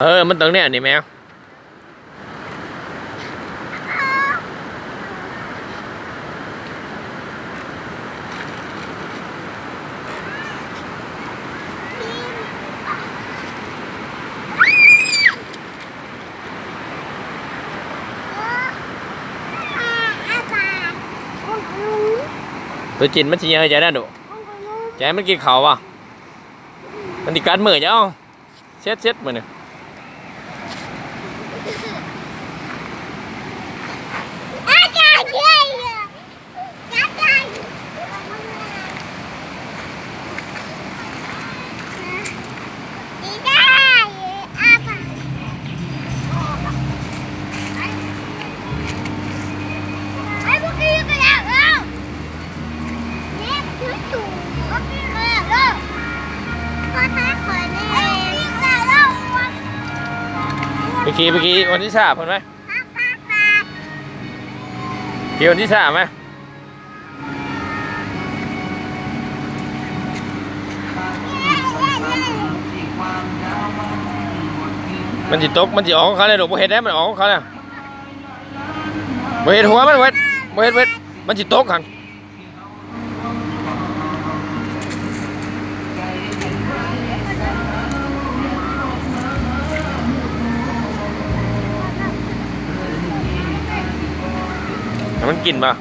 มันตรงเนี้ยนี่แมวตัวจินมันสิยังไงจะได้ดูใจมันกินเขาป่ะมันติดการมือจ้าเช็ดมือเนี่ยไปขี่วันที่3เห็นไหมขี่วันที่3ไหมมันจิตกมันจิออกของเขาเลยหนูโบเห็ดได้มันออกของเขาเลยโบเห็ดหัวมันเวทมันจิตกหันมันกินป่ะ